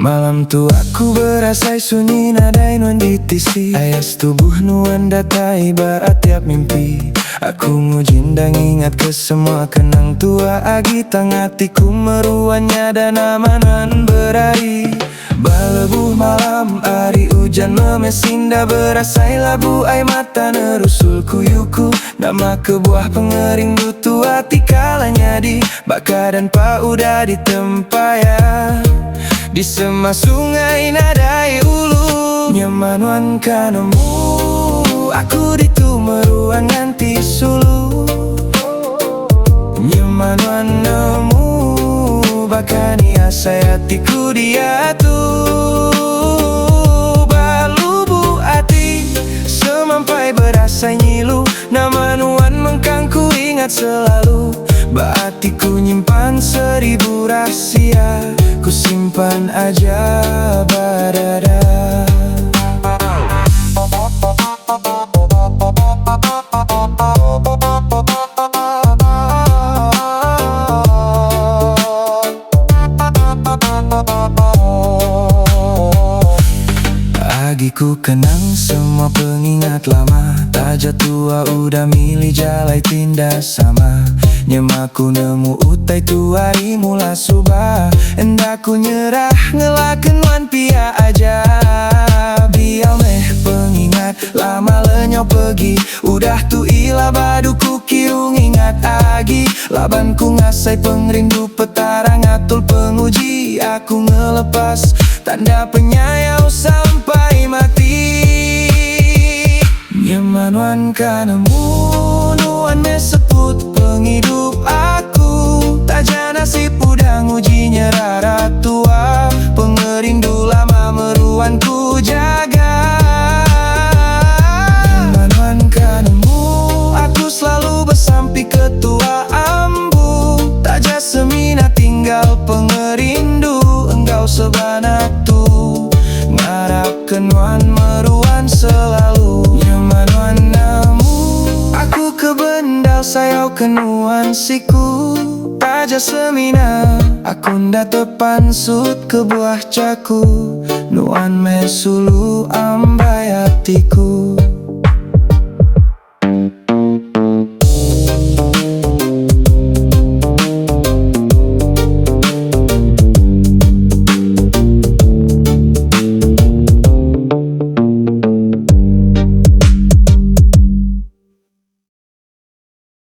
Malam tu aku berasai sunyi nadai nuan di tisi. Ayas tubuh nuan data ibarat tiap mimpi. Aku ngujindang ingat ke semua kenang tua agi hatiku meruannya dan amanan berahi. Balebuh malam hari hujan memesinda berasai labu ai mata nerusul kuyuku. Nama kebuah pengerindu tua tikalanya di baka dan pa udah ditempaya. Di sema sungai nadai ulu nyamanuan kanemu. Aku ditu meruang nganti sulu nyamanuan nemu. Bakani asai hatiku dia tu balubu hati semampai berasa nyilu. Nama nuan mengkangku ingat selalu. Hatiku nyimpan 1000 rahasia, ku simpan aja badada. Agiku kenang semua pengingat lama. Taja tua udah milih jalai tindas sama. Nyemaku nemu utai tuari mula subah. Endaku nyerah ngelaken wan pia aja. Biar meh pengingat lama lenyok pergi. Udah tu ila baduku kirung ingat agi. Labanku ngasai pengrindu petara ngatul penguji. Aku ngelepas tanda penyayau sampai mati. Nyamanuan kanemu nuan meseput penghidup aku. Taja nasib udah nguji nyerara tua. Pengerindu lama meruanku jaga. Nyamanuan kanemu aku selalu bersampi ketua ambu. Taja semina tinggal pengerindu engkau sebanak tu. Ngarapkan wan meruan selalu nyamanuan namu. Aku kebendal sayau kenuan siku. Taja semina aku ndak tepansut ke buah caku. Nuan mesulu ambai hatiku.